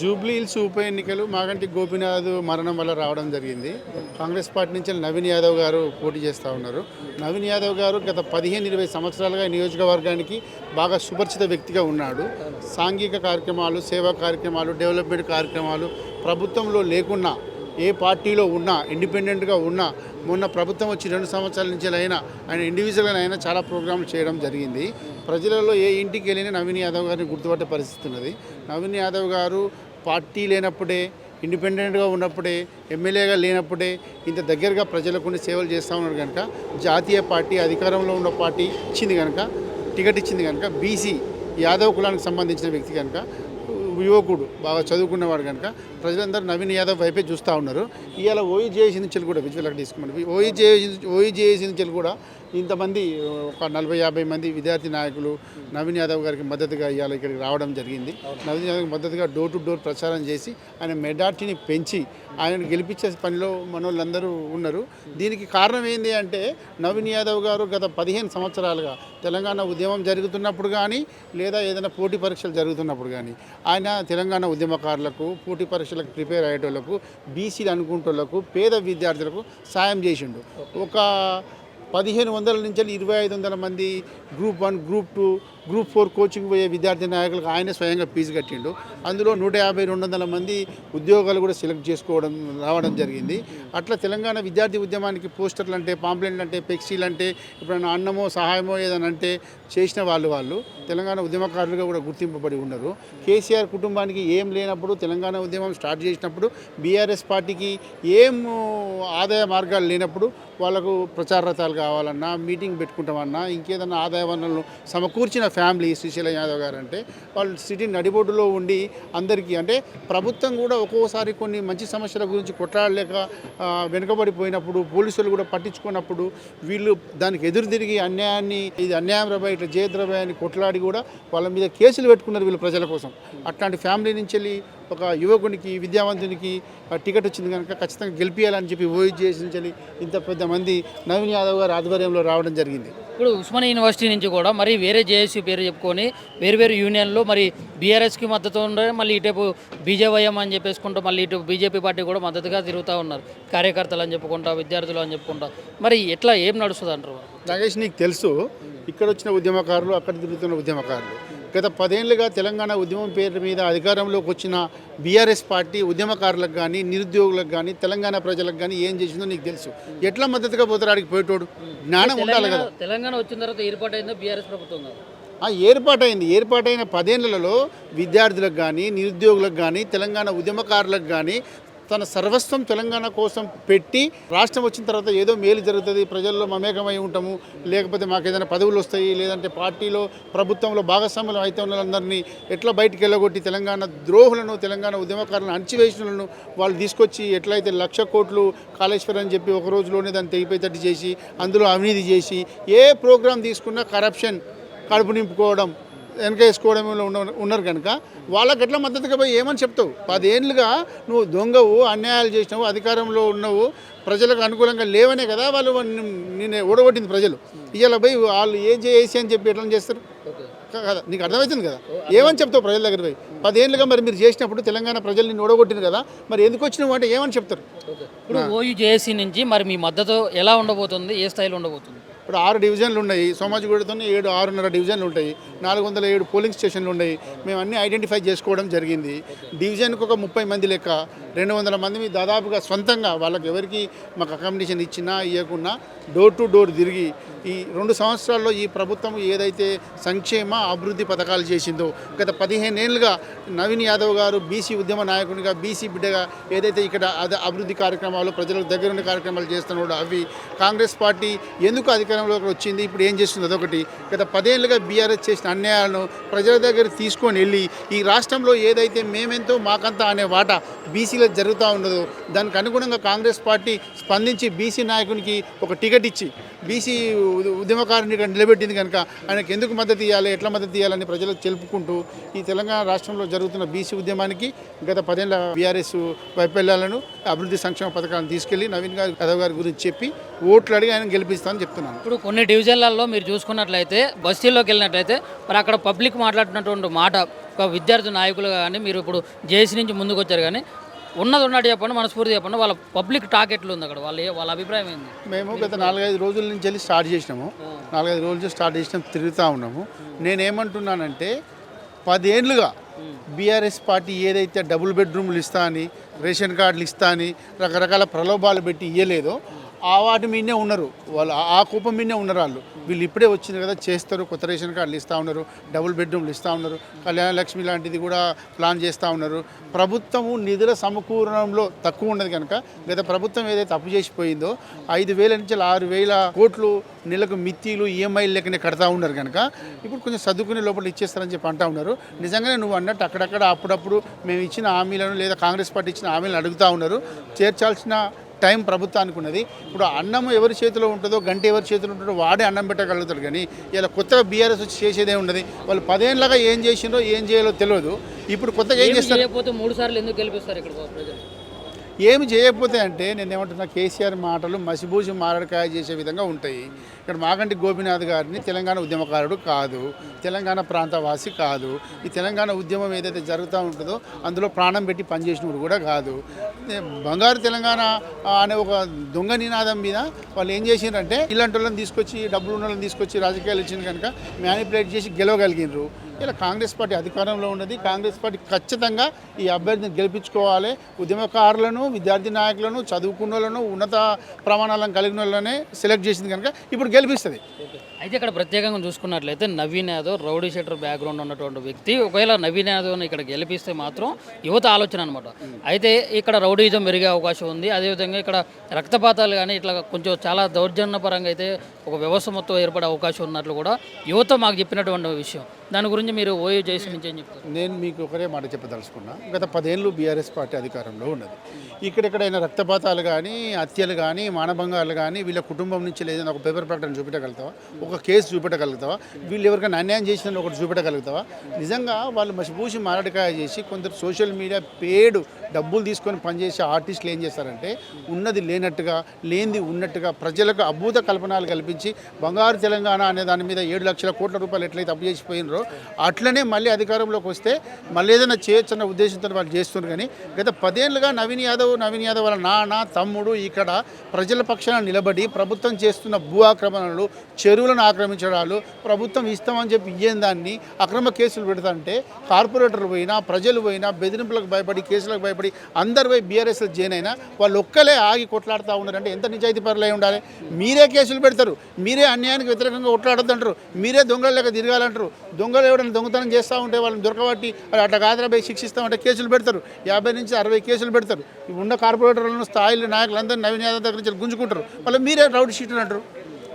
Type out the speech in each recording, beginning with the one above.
Jubilee hills ఉప ఎన్నికలు మాగంటి గోపీనాథ్ మరణం వల్ల రావడం జరిగింది. కాంగ్రెస్ పార్టీ నుంచి నవీన్ యాదవ్ గారు పోటీ చేస్తూ ఉన్నారు. నవీన్ యాదవ్ గారు గత 15-20 సంవత్సరాలుగా నియోజకవర్గానికి బాగా సుపరిచిత వ్యక్తిగా ఉన్నాడు. సాంఘిక కార్యక్రమాలు, సేవా కార్యక్రమాలు, డెవలప్మెంట్ కార్యక్రమాలు ప్రభుత్వంలో లేకున్నా, ఏ పార్టీలో ఉన్నా, ఇండిపెండెంట్గా ఉన్నా, మొన్న ప్రభుత్వం వచ్చి 2 సంవత్సరాల నుంచి ఆయన ఇండివిజువల్గా అయినా చాలా ప్రోగ్రాంలు చేయడం జరిగింది. ప్రజలలో ఏ ఇంటికి వెళ్ళినా నవీన్ యాదవ్ గారిని గుర్తుపట్టే పరిస్థితి ఉన్నది. నవీన్ యాదవ్ గారు పార్టీ లేనప్పుడే, ఇండిపెండెంట్గా ఉన్నప్పుడే, ఎమ్మెల్యేగా లేనప్పుడే ఇంత దగ్గరగా ప్రజలకు కొన్ని సేవలు చేస్తూ ఉన్నాడు కనుక, జాతీయ పార్టీ అధికారంలో ఉన్న పార్టీ ఇచ్చింది కనుక, టికెట్ ఇచ్చింది కనుక, బీసీ యాదవ్ కులానికి సంబంధించిన వ్యక్తి కనుక, యువకుడు బాగా చదువుకున్నవాడు కనుక ప్రజలందరూ నవీన్ యాదవ్ వైపే చూస్తూ ఉన్నారు. ఇవాళ ఓఈజేఏసీ నుంచి కూడా విజువల్ తీసుకోండి, ఓఈజేఏసీ నుంచి కూడా ఇంతమంది ఒక 40-50 మంది విద్యార్థి నాయకులు నవీన్ యాదవ్ గారికి మద్దతుగా ఇవాళ ఇక్కడికి రావడం జరిగింది. నవీన్ యాదవ్కి మద్దతుగా డోర్ టు డోర్ ప్రచారం చేసి ఆయన మెజార్టీని పెంచి ఆయనను గెలిపించే పనిలో మనోళ్ళందరూ ఉన్నారు. దీనికి కారణం ఏంటి అంటే, నవీన్ యాదవ్ గారు గత 15 సంవత్సరాలుగా తెలంగాణ ఉద్యమం జరుగుతున్నప్పుడు కానీ, లేదా ఏదైనా పోటీ పరీక్షలు జరుగుతున్నప్పుడు కానీ ఆయన తెలంగాణ ఉద్యమకారులకు, పోటీ పరీక్షలకు ప్రిపేర్ అయ్యేటోళ్లకు, బీసీలు అనుకుంటోళ్లకు, పేద విద్యార్థులకు సాయం చేసిండు. ఒక 1500 నుంచి 2500 మంది గ్రూప్ 1, గ్రూప్ 2, గ్రూప్ 4 కోచింగ్ పోయే విద్యార్థి నాయకులకు ఆయన స్వయంగా ఫీజు కట్టిండు. అందులో 150-200 మంది ఉద్యోగాలు కూడా సెలెక్ట్ రావడం జరిగింది. అట్లా తెలంగాణ విద్యార్థి ఉద్యమానికి పోస్టర్లు అంటే, పాంప్లెట్లు అంటే, ఫ్లెక్సీలు అంటే, ఎప్పుడైనా అన్నమో సహాయమో ఏదైనా అంటే చేసిన వాళ్ళు తెలంగాణ ఉద్యమకారులుగా కూడా గుర్తింపబడి ఉన్నారు. కేసీఆర్ కుటుంబానికి ఏం లేనప్పుడు, తెలంగాణ ఉద్యమం స్టార్ట్ చేసినప్పుడు, బీఆర్ఎస్ పార్టీకి ఏం ఆదాయ మార్గాలు లేనప్పుడు వాళ్ళకు ప్రచార రథాలు కావాలన్నా, మీటింగ్ పెట్టుకుంటామన్నా, ఇంకేదన్నా ఆదాయ వనరులను సమకూర్చిన ఫ్యామిలీ శ్రీశైలం యాదవ్ గారు అంటే, వాళ్ళు సిటీ నడిబొడ్డులో ఉండి అందరికీ అంటే, ప్రభుత్వం కూడా ఒక్కోసారి కొన్ని మంచి సమస్యల గురించి కొట్లాడలేక వెనుకబడిపోయినప్పుడు, పోలీసులు కూడా పట్టించుకున్నప్పుడు వీళ్ళు దానికి ఎదురు తిరిగి అన్యాయాన్ని, ఇది అన్యాయం రబాయ్, ఇట్లా జయద్రబాయ్ అని కొట్లాడి కూడా వాళ్ళ మీద కేసులు పెట్టుకున్నారు వీళ్ళు ప్రజల కోసం. అట్లాంటి ఫ్యామిలీ నుంచి వెళ్ళి ఒక యువకునికి, విద్యావంతునికి టికెట్ వచ్చింది కనుక ఖచ్చితంగా గెలిపించాలని చెప్పి ఓఈజేఏసీ నుంచి ఇంత పెద్ద మంది నవీన్ యాదవ్ గారి ఆధ్వర్యంలో రావడం జరిగింది. ఇప్పుడు ఉస్మానియా యూనివర్సిటీ నుంచి కూడా మరి వేరే జేఏసీ పేరు చెప్పుకొని వేరు యూనియన్లు మరి బీఆర్ఎస్కి మద్దతు ఉండే, మళ్ళీ ఇటు బీజేవైఎం అని చెప్పేసుకుంటూ మళ్ళీ ఇటు బీజేపీ పార్టీ కూడా మద్దతుగా తిరుగుతూ ఉన్నారు. కార్యకర్తలు అని చెప్పుకుంటా, విద్యార్థులు అని చెప్పుకుంటా, మరి ఎట్లా ఏం నడుస్తుంది అంటారు? నాగేష్, నీకు తెలుసు, ఇక్కడ వచ్చిన ఉద్యమకారులు, అక్కడ తిరుగుతున్న ఉద్యమకారులు గత 10 ఏళ్ళుగా తెలంగాణ ఉద్యమం పేరు మీద అధికారంలోకి వచ్చిన బీఆర్ఎస్ పార్టీ ఉద్యమకారులకు కానీ, నిరుద్యోగులకు కానీ, తెలంగాణ ప్రజలకు కానీ ఏం చేసిందో నీకు తెలుసు. ఎట్లా మద్దతుగా పోతారు ఆడికి పోయేటోడు? జ్ఞానం ఉండాలి కదా. తెలంగాణ వచ్చిన తర్వాత ఏర్పాటైందో బీఆర్ఎస్ ప్రభుత్వం ఏర్పాటైన 10 ఏళ్లలో విద్యార్థులకు కానీ, నిరుద్యోగులకు కానీ, తెలంగాణ ఉద్యమకారులకు కానీ తన సర్వస్వం తెలంగాణ కోసం పెట్టి, రాష్ట్రం వచ్చిన తర్వాత ఏదో మేలు జరుగుతుంది, ప్రజల్లో మమేకమై ఉంటాము, లేకపోతే మాకు ఏదైనా పదవులు వస్తాయి, లేదంటే పార్టీలో ప్రభుత్వంలో భాగస్వాములు అయితే ఉన్న వాళ్ళందరినీ ఎట్లా బయటికి వెళ్ళగొట్టి తెలంగాణ ద్రోహులను, తెలంగాణ ఉద్యమకారులను, అణచివేసినలను వాళ్ళు తీసుకొచ్చి ఎట్లయితే 1,00,000 కోట్లు కాళేశ్వరం అని చెప్పి ఒక రోజులోనే దాన్ని తెగిపోయేటట్టు చేసి, అందులో అవినీతి చేసి, ఏ ప్రోగ్రాం తీసుకున్నా కరప్షన్, కడుపు నింపుకోవడం, వెనకేసుకోవడంలో ఉన్నారు కనుక వాళ్ళకి ఎట్లా మద్దతుగా పోయి ఏమని చెప్తావు? 10 ఏళ్ళుగా నువ్వు దొంగవు, అన్యాయాలు చేసినావు, అధికారంలో ఉన్నావు, ప్రజలకు అనుకూలంగా లేవనే కదా వాళ్ళు నిన్ను ఓడగొట్టింది ప్రజలు. ఇవాళ పోయి వాళ్ళు ఏం చేసి అని చెప్పి ఎట్లా చేస్తారు కదా? నీకు అర్థమవుతుంది కదా, ఏమని చెప్తావు ప్రజల దగ్గర పోయి? 10 ఏళ్ళుగా మరి మీరు చేసినప్పుడు తెలంగాణ ప్రజలు నిన్ను ఓడగొట్టింది కదా, మరి ఎందుకు వచ్చినావు అంటే ఏమని చెప్తారు? ఇప్పుడు ఓయూజేఏసీ నుంచి మరి మీ మద్దతు ఎలా ఉండబోతుంది, ఏ స్థాయిలో ఉండబోతుంది? ఇప్పుడు 6 డివిజన్లు ఉన్నాయి. సోమాజిగూడతో 6.5 డివిజన్లు ఉంటాయి. 407 పోలింగ్ స్టేషన్లు ఉన్నాయి. మేము అన్నీ ఐడెంటిఫై చేసుకోవడం జరిగింది. డివిజన్కి ఒక 30 మంది లెక్క 200 మంది దాదాపుగా సొంతంగా వాళ్ళకి ఎవరికి మాకు అకామిడేషన్ ఇచ్చినా ఇవ్వకున్నా డోర్ టు డోర్ తిరిగి ఈ 2 సంవత్సరాల్లో ఈ ప్రభుత్వం ఏదైతే సంక్షేమ అభివృద్ధి పథకాలు చేసిందో, గత 15 ఏళ్ళుగా నవీన్ యాదవ్ గారు బీసీ ఉద్యమ నాయకునిగా, బీసీ బిడ్డగా ఏదైతే ఇక్కడ అభివృద్ధి కార్యక్రమాలు, ప్రజలకు దగ్గరుండి కార్యక్రమాలు చేస్తున్నాడో అవి కాంగ్రెస్ పార్టీ ఎందుకు అధికారంలోకి వచ్చింది, ఇప్పుడు ఏం చేస్తుంది అదొకటి. గత 10 ఏళ్ళుగా బీఆర్ఎస్ చేసిన అన్యాయాలను ప్రజల దగ్గర తీసుకొని వెళ్ళి ఈ రాష్ట్రంలో ఏదైతే మేమెంతో మాకంతా అనే వాటా బీసీలకు జరుగుతూ ఉన్నదో దానికి అనుగుణంగా కాంగ్రెస్ పార్టీ స్పందించి బీసీ నాయకునికి ఒక టికెట్ ఇచ్చి బీసీ ఉద్యమకారుని ఇక్కడ నిలబెట్టింది కనుక ఆయనకు ఎందుకు మద్దతు ఇవ్వాలి, ఎట్లా మద్దతు ఇవ్వాలని ప్రజలకు తెలుపుకుంటూ ఈ తెలంగాణ రాష్ట్రంలో జరుగుతున్న బీసీ ఉద్యమానికి గత 10 ఏళ్ళ బీఆర్ఎస్ వైఫల్యాలను, అభివృద్ధి సంక్షేమ పథకాలను తీసుకెళ్లి నవీన్ యాదవ్ గారి గురించి చెప్పి ఓట్లు అడిగి ఆయన గెలిపిస్తామని చెప్తున్నాను. ఇప్పుడు కొన్ని డివిజన్లలో మీరు చూసుకున్నట్లయితే, బస్తీల్లోకి వెళ్ళినట్లయితే మరి అక్కడ పబ్లిక్ మాట్లాడుతున్నటువంటి మాట ఒక విద్యార్థి నాయకులుగా కానీ మీరు ఇప్పుడు జేఏసీ నుంచి ముందుకు వచ్చారు కానీ ఉన్నది ఉన్నట్టు చెప్పండి, మనస్ఫూర్తి చెప్పండి, వాళ్ళ పబ్లిక్ టాక్ ఎట్లా ఉంది అక్కడ, వాళ్ళ అభిప్రాయం ఏంది? మేము గత 4-5 రోజుల నుంచి వెళ్ళి స్టార్ట్ చేసినాము. 4-5 రోజుల నుంచి స్టార్ట్ చేసినాం, తిరుగుతూ ఉన్నాము. నేనేమంటున్నానంటే 10 ఏళ్ళుగా బీఆర్ఎస్ పార్టీ ఏదైతే డబుల్ బెడ్రూమ్లు ఇస్తా అని, రేషన్ కార్డులు ఇస్తా అని రకరకాల ప్రలోభాలు పెట్టి ఇయ్యలేదో వాటి మీదనే ఉన్నారు వాళ్ళు, ఆ కూపం మీదనే ఉన్నారు వాళ్ళు. వీళ్ళు ఇప్పుడే వచ్చింది కదా, చేస్తారు, కొత్త రేషన్ కార్డులు ఇస్తూ ఉన్నారు, డబుల్ బెడ్రూమ్లు ఇస్తూ ఉన్నారు, కళ్యాణ లక్ష్మి లాంటిది కూడా ప్లాన్ చేస్తూ ఉన్నారు. ప్రభుత్వము నిధుల సమకూరణంలో తక్కువ ఉన్నది కనుక గత ప్రభుత్వం ఏదైతే అప్పు చేసిపోయిందో 5,000 నుంచి 6,000 కోట్లు నెలకు మిత్తిలు ఈఎంఐలు లెక్కనే కడతా ఉన్నారు కనుక ఇప్పుడు కొంచెం సర్దుకునే లోపల ఇచ్చేస్తారని చెప్పి అంటా ఉన్నారు. నిజంగానే నువ్వు అన్నట్టు అక్కడక్కడ అప్పుడప్పుడు మేము ఇచ్చిన హామీలను లేదా కాంగ్రెస్ పార్టీ ఇచ్చిన హామీలను అడుగుతూ ఉన్నారు. చేర్చాల్సిన టైం ప్రభుత్వానికి ఉన్నది. ఇప్పుడు అన్నం ఎవరి చేతిలో ఉంటుందో, గంట ఎవరి చేతిలో ఉంటుందో వాడే అన్నం పెట్టగలుగుతారు. కానీ ఇలా కొత్తగా బీఆర్ఎస్ వచ్చి చేసేదే ఉన్నది. వాళ్ళు 10 ఏళ్ళగా ఏం చేసిందో ఏం చేయాలో తెలియదు. ఇప్పుడు కొత్తగా ఏం చేస్తారు? చేయకపోతే 3 సార్లు ఎందుకు గెలిపిస్తారు ఇక్కడ ప్రజలు? ఏమి చేయకపోతే అంటే నేను ఏమంటున్నా, కేసీఆర్ మాటలు మసిబూసి మారడికాయ చేసే విధంగా ఉంటాయి. ఇక్కడ మాగంటి గోపీనాథ్ గారిని తెలంగాణ ఉద్యమకారుడు కాదు, తెలంగాణ ప్రాంతవాసి కాదు. ఈ తెలంగాణ ఉద్యమం ఏదైతే జరుగుతూ ఉంటుందో అందులో ప్రాణం పెట్టి పనిచేసినప్పుడు కూడా కాదు. బంగారు తెలంగాణ అనే ఒక దొంగ నినాదం మీద వాళ్ళు ఏం చేసిండ్రంటే ఇలాంటి వాళ్ళని తీసుకొచ్చి, డబ్బులు ఉన్న వాళ్ళని తీసుకొచ్చి రాజకీయాలు ఇచ్చింది కనుక మ్యానిపులేట్ చేసి గెలవగలిగినారు. ఇలా కాంగ్రెస్ పార్టీ అధికారంలో ఉన్నది. కాంగ్రెస్ పార్టీ ఖచ్చితంగా ఈ అభ్యర్థిని గెలిపించుకోవాలి. ఉద్యమకారులను, విద్యార్థి నాయకులను, చదువుకున్న వాళ్ళను, ఉన్నత ప్రమాణాలను కలిగిన వాళ్ళనే సెలెక్ట్ చేసింది కనుక ఇప్పుడు గెలిపిస్తుంది. అయితే ఇక్కడ ప్రత్యేకంగా చూసుకున్నట్లయితే Naveen Yadav rowdy sheeter background ఉన్నటువంటి వ్యక్తి. ఒకవేళ నవీన్ యాదవ్ని ఇక్కడ గెలిపిస్తే మాత్రం యువత ఆలోచన అనమాట. అయితే ఇక్కడ రౌడీజం పెరిగే అవకాశం ఉంది. అదేవిధంగా ఇక్కడ రక్తపాతాలు కానీ ఇట్లా కొంచెం చాలా దౌర్జన్యపరంగా అయితే ఒక వ్యవస్థ మొత్తం ఏర్పడే అవకాశం ఉన్నట్లు కూడా యువత మాకు చెప్పినటువంటి విషయం. దాని గురించి మీరు ఓయూ జేసీ నుంచి ఏం చెప్తారు? నేను మీకు ఒకరే మాట చెప్పదలుచుకున్నా. గత 10 ఏళ్ళు బీఆర్ఎస్ పార్టీ అధికారంలో ఉన్నది. ఇక్కడెక్కడైనా రక్తపాతాలు కానీ, హత్యలు కానీ, మానభంగాలు కానీ వీళ్ళ కుటుంబం నుంచి లేదని ఒక పేపర్ ప్రకటన చూపెట్టగలుగుతావా? ఒక కేసు చూపెట్టగలుగుతావా? వీళ్ళు ఎవరికైనా అన్యాయం చేసిన ఒకటి చూపెట్టగలుగుతావా? నిజంగా వాళ్ళు మసిపూసి మారడికాయ చేసి కొందరు సోషల్ మీడియా పేడు డబ్బులు తీసుకొని పనిచేసే ఆర్టిస్టులు ఏం చేస్తారంటే ఉన్నది లేనట్టుగా, లేనిది ఉన్నట్టుగా ప్రజలకు అద్భుత కల్పనలు కల్పించి బంగారు తెలంగాణ అనే దాని మీద 7 లక్షల కోట్ల రూపాయలు ఎట్లయితే అప్పు చేసిపోయినారో అట్లనే మళ్ళీ అధికారంలోకి వస్తే మళ్ళీ ఏదైనా చేయొచ్చన్న ఉద్దేశంతో వాళ్ళు చేస్తున్నారు. కానీ గత 10 ఏళ్ళుగా నవీన్ యాదవ్ వాళ్ళ నాన్న, తమ్ముడు ఇక్కడ ప్రజల పక్షాన నిలబడి ప్రభుత్వం చేస్తున్న భూ ఆక్రమణలు, చెరువులను ఆక్రమించడాలు, ప్రభుత్వం ఇస్తామని చెప్పి ఇయ్యని దాన్ని అక్రమ కేసులు పెడతాంటే కార్పొరేటర్లు పోయినా, ప్రజలు పోయినా, బెదిరింపులకు భయపడి, కేసులకు భయపడి అందరు పోయి బీఆర్ఎస్ జైన్ అయినా వాళ్ళు ఒక్కలే ఆగి కొట్లాడుతూ ఉన్నారంటే ఎంత నిజాయితీ పరులై ఉండాలి? మీరే కేసులు పెడతారు, మీరే అన్యాయానికి వ్యతిరేకంగా కొట్లాడొద్దంటారు, మీరే దొంగల లెక్క తిరగాలంటారు. దొంగలు ఎవరైనా దొంగతనం చేస్తూ ఉంటే వాళ్ళని దొరకబట్టి అట్లా కాదరాబై శిక్షిస్తామంటే కేసులు పెడతారు. 50 నుంచి 60 కేసులు పెడతారు. ఉన్న కార్పొరేటర్లను, స్థాయిలో నాయకులందరూ నవీన్ యాదవ్ దగ్గర నుంచి గుంజుకుంటారు. మళ్ళీ మీరే రౌడీ షీటర్ అంటారు.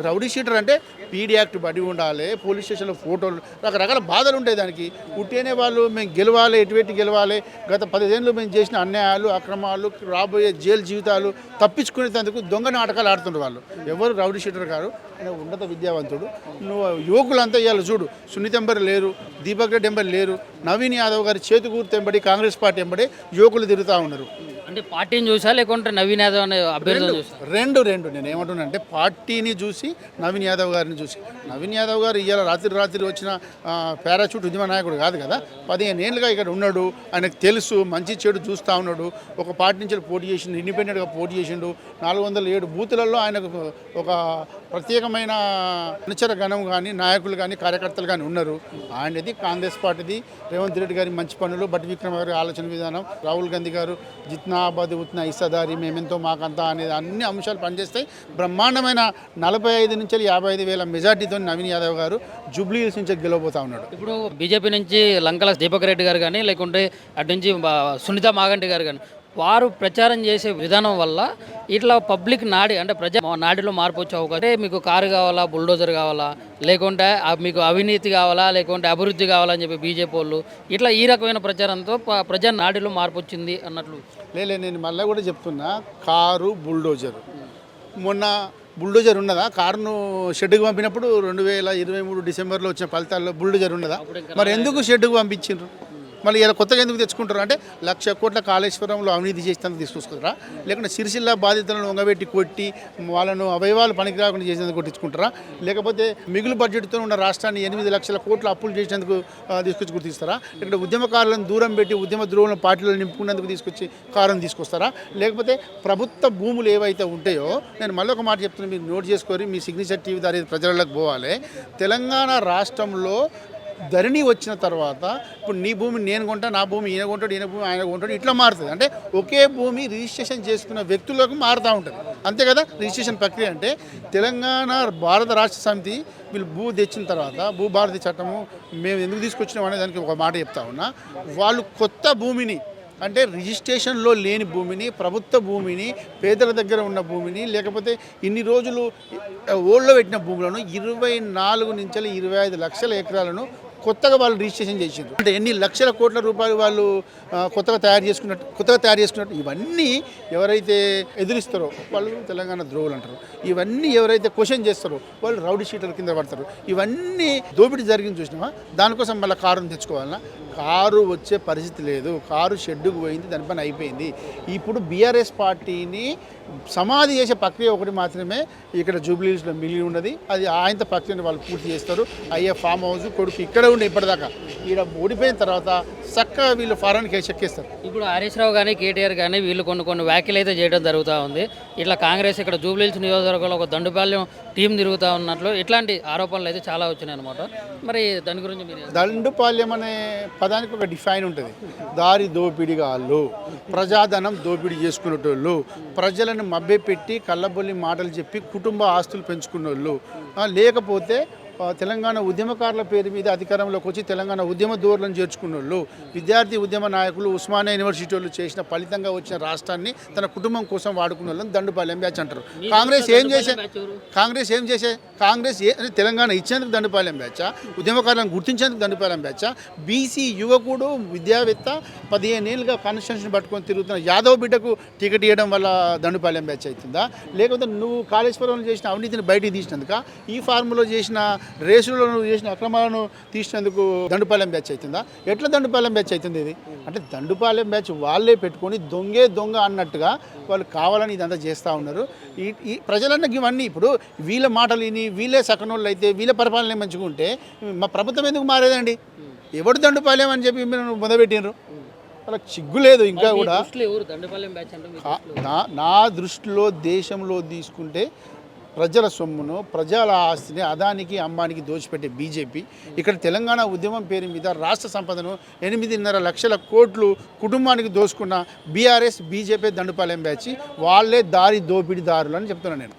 రౌడీ షీటర్ అంటే పీడీ యాక్ట్ బడి ఉండాలి, పోలీస్ స్టేషన్లో ఫోటోలు, రకరకాల బాధలు ఉంటాయి దానికి. పుట్టేనే వాళ్ళు మేము గెలవాలి, ఎటువెట్టి గెలవాలి, గత 10 ఏళ్ళు మేము చేసిన అన్యాయాలు, అక్రమాలు, రాబోయే జైలు జీవితాలు తప్పించుకునేందుకు దొంగ నాటకాలు ఆడుతున్నారు వాళ్ళు. ఎవరు రౌడీ షీటర్ గారు? ఆయన ఉన్నత విద్యావంతుడు. నువ్వు యువకులంతా ఇవాళ చూడు, సునీత ఎంబడి లేరు, దీపక్ రెడ్డి ఎంబడి లేరు, నవీన్ యాదవ్ గారి చేతి గుర్తు ఎంబడి కాంగ్రెస్ పార్టీ ఎంబడి యువకులు తిరుగుతూ ఉన్నారు. అంటే పార్టీని చూసా లేకుంటే నవీన్ యాదవ్ అనే అభ్యర్థిని చూసా? రెండు నేను ఏమంటున్నా అంటే పార్టీని చూసి, నవీన్ యాదవ్ గారిని చూసి. నవీన్ యాదవ్ గారు ఇవాళ రాత్రి వచ్చిన పారాచూట్ ఉద్యమ నాయకుడు కాదు కదా. 15 ఏళ్ళుగా ఇక్కడ ఉన్నాడు. ఆయనకు తెలుసు మంచి చెడు చూస్తూ ఉన్నాడు. ఒక పార్టీ నుంచి పోటీ చేసిండు, ఇండిపెండెంట్గా పోటీ చేసిండు. 407 బూతులలో ఆయనకు ఒక ప్రత్యేకమైన అనుచర గణం కానీ, నాయకులు కానీ, కార్యకర్తలు కానీ ఉన్నారు. ఆయనది కాంగ్రెస్ పార్టీది. రేవంత్ రెడ్డి గారి మంచి పనులు, భట్టి విక్రమ గారి ఆలోచన విధానం, రాహుల్ గాంధీ గారు జిత్నా ఆబాద్ ఉత్నా ఇస్తాదారి, మేమెంతో మాకంతా అనేది అన్ని అంశాలు పనిచేస్తాయి. బ్రహ్మాండమైన 45 నుంచి 55 వేల మెజార్టీతో నవీన్ యాదవ్ గారు జూబ్లీ హిల్స్ నుంచి గెలవబోతా ఉన్నాడు. ఇప్పుడు బీజేపీ నుంచి లంకల దీపక్ రెడ్డి గారు కానీ లేకుంటే అటు నుంచి సునీత మాగంటి గారు కానీ వారు ప్రచారం చేసే విధానం వల్ల ఇట్లా పబ్లిక్ నాడి అంటే ప్రజా నాడిలో మార్పు వచ్చే అవకాశం. మీకు కారు కావాలా, బుల్డోజర్ కావాలా, లేకుంటే మీకు అవినీతి కావాలా, లేకుంటే అభివృద్ధి కావాలని చెప్పి బీజేపీ వాళ్ళు ఇట్లా ఈ రకమైన ప్రచారంతో ప్రజా నాడిలో మార్పు వచ్చింది అన్నట్లు. నేను మళ్ళీ కూడా చెప్తున్నా, కారు, బుల్డోజర్. మొన్న బుల్డోజర్ ఉన్నదా? కారును షెడ్డుకు పంపినప్పుడు 2023 డిసెంబర్లో వచ్చిన ఫలితాల్లో బుల్డోజర్ ఉన్నదా? మరి ఎందుకు షెడ్డుకు పంపించిండ్రు? మళ్ళీ ఇలా కొత్తగా ఎందుకు తెచ్చుకుంటారు అంటే 1,00,000 కోట్ల కాళేశ్వరంలో అవినీతి చేసేందుకు తీసుకొస్తారా, లేకుంటే సిరిసిల్ల బాధితులను వంగబెట్టి కొట్టి వాళ్ళను అవయవాలు పనికి రాకుండా చేసేందుకు కొట్టించుకుంటారా, లేకపోతే మిగులు బడ్జెట్తో ఉన్న రాష్ట్రాన్ని 8 లక్షల కోట్ల అప్పులు చేసేందుకు తీసుకొచ్చి గుర్తిస్తారా, లేకుంటే ఉద్యమకారులను దూరం పెట్టి ఉద్యమ ద్రోహులను పార్టీలో నింపుకునేందుకు తీసుకొచ్చి కారణం తీసుకొస్తారా, లేకపోతే ప్రభుత్వ భూములు ఏవైతే ఉంటాయో, నేను మళ్ళీ ఒక మాట చెప్తున్నాను, మీరు నోట్ చేసుకొని మీ సిగ్నేచర్ టీవీ ద్వారా ప్రజలకు పోవాలి. తెలంగాణ రాష్ట్రంలో ధరణి వచ్చిన తర్వాత ఇప్పుడు నీ భూమి నేను కొంటా, నా భూమి ఈయన కొంటాడు, ఈయన భూమి ఆయన కొంటాడు, ఇట్లా మారుతుంది. అంటే ఒకే భూమి రిజిస్ట్రేషన్ చేసుకున్న వ్యక్తులకు మారుతూ ఉంటుంది, అంతే కదా రిజిస్ట్రేషన్ ప్రక్రియ. అంటే తెలంగాణ భారత రాష్ట్ర సమితి వీళ్ళు భూ తెచ్చిన తర్వాత భూభారతి చట్టము మేము ఎందుకు తీసుకొచ్చినాం అనే దానికి ఒక మాట చెప్తా ఉన్నా. వాళ్ళు కొత్త భూమిని అంటే రిజిస్ట్రేషన్లో లేని భూమిని, ప్రభుత్వ భూమిని, పేదల దగ్గర ఉన్న భూమిని, లేకపోతే ఇన్ని రోజులు ఓళ్ళో పెట్టిన భూములను 24 నుంచి 25 లక్షల ఎకరాలను కొత్తగా వాళ్ళు రిజిస్ట్రేషన్ చేసిండ్రు. అంటే ఎన్ని లక్షల కోట్ల రూపాయలు వాళ్ళు కొత్తగా తయారు చేసుకున్నట్టు ఇవన్నీ ఎవరైతే ఎదిరిస్తారో వాళ్ళు తెలంగాణ ద్రోహులు అంటారు. ఇవన్నీ ఎవరైతే క్వశ్చన్ చేస్తారో వాళ్ళు రౌడీ షీటర్ల కింద పడతారు. ఇవన్నీ దోపిడీ జరిగింది చూసినామా, దానికోసం మళ్ళీ కారుని తెచ్చుకోవాలన్నా కారు వచ్చే పరిస్థితి లేదు. కారు షెడ్డుకు పోయింది, దాని పని అయిపోయింది. ఇప్పుడు బీఆర్ఎస్ పార్టీని సమాధి చేసే ప్రక్రియ ఒకటి మాత్రమే ఇక్కడ జూబ్లీహిల్స్లో మిగిలి ఉన్నది. అది ఆయనత ప్రక్రియను వాళ్ళు పూర్తి చేస్తారు. అయ్యే ఫామ్ హౌస్ కొడుకు ఇక్కడే ఉండే ఇప్పటిదాకా, ఈడ ఓడిపోయిన తర్వాత చక్కగా వీళ్ళు ఫారానికి చెక్కేస్తారు. ఇప్పుడు హరీష్ రావు కానీ కేటీఆర్ కానీ వీళ్ళు కొన్ని వ్యాఖ్యలు అయితే చేయడం జరుగుతూ ఉంది. ఇట్లా కాంగ్రెస్ ఇక్కడ జూబ్లీహిల్స్ నియోజకవర్గంలో ఒక దండుపాలెం టీం తిరుగుతూ ఉన్నట్లు ఇట్లాంటి ఆరోపణలు అయితే చాలా వచ్చినాయి అనమాట. మరి దాని గురించి మీరు దండుపాలెం అనే పదానికి ఒక డిఫైన్ ఉంటుంది. దారి దోపిడిగాళ్ళు, ప్రజాధనం దోపిడీ చేసుకునేటోళ్ళు, ప్రజలను మభ్యపెట్టి కళ్ళబొల్లి మాటలు చెప్పి కుటుంబ ఆస్తులు పెంచుకున్నోళ్ళు, లేకపోతే తెలంగాణ ఉద్యమకారుల పేరు మీద అధికారంలోకి వచ్చి తెలంగాణ ఉద్యమ దూరలను చేర్చుకున్న వాళ్ళు, విద్యార్థి ఉద్యమ నాయకులు, ఉస్మానియా యూనివర్సిటీ వాళ్ళు చేసిన ఫలితంగా వచ్చిన రాష్ట్రాన్ని తన కుటుంబం కోసం వాడుకున్న వాళ్ళని దండుపాలెం బ్యాచ్ అంటారు. కాంగ్రెస్ ఏం చేసే తెలంగాణ ఇచ్చేందుకు దండుపాలెం బ్యాచా, ఉద్యమకారులను గుర్తించేందుకు దండుపాలెం బ్యాచా, బీసీ యువకుడు విద్యావేత్త 15 ఏళ్ళుగా కాన్స్టిట్యూషన్ పట్టుకొని తిరుగుతున్న యాదవ్ బిడ్డకు టికెట్ ఇవ్వడం వల్ల దండుపాలెం బ్యాచ్ అవుతుందా, లేకపోతే నువ్వు కాళేశ్వరంలో చేసిన అవినీతిని బయటికి తీసినందుక, ఈ ఫార్ములో చేసిన రేసులను చేసిన అక్రమాలను తీసినందుకు దండుపాలెం బ్యాచ్ అవుతుందా? ఎట్లా దండుపాలెం బ్యాచ్ అవుతుంది ఇది? అంటే దండుపాలెం బ్యాచ్ వాళ్ళే పెట్టుకొని దొంగ అన్నట్టుగా వాళ్ళు కావాలని ఇదంతా చేస్తూ ఉన్నారు. ఈ ప్రజలన్న ఇవన్నీ ఇప్పుడు వీళ్ళ మాటలు విని వీళ్ళే సకనోళ్ళు అయితే వీళ్ళ పరిపాలన మంచిగా ఉంటే మా ప్రభుత్వం ఎందుకు మారేదండి? ఎవడు దండుపాలెం అని చెప్పి మీరు మొదలుపెట్టినారు? వాళ్ళకి సిగ్గు లేదు. ఇంకా కూడా నా దృష్టిలో దేశంలో తీసుకుంటే ప్రజల సొమ్మును, ప్రజల ఆస్తిని అదానికి అంబానికి దోచిపెట్టే బీజేపీ ఇక్కడ తెలంగాణ ఉద్యమం పేరు మీద రాష్ట్ర సంపదను 8.5 లక్షల కోట్లు కుటుంబానికి దోచుకున్న బీఆర్ఎస్ బీజేపీ దండుపాలెం బ్యాచ్ వాళ్ళే దారి దోపిడీదారులు అని చెప్తున్నాను నేను.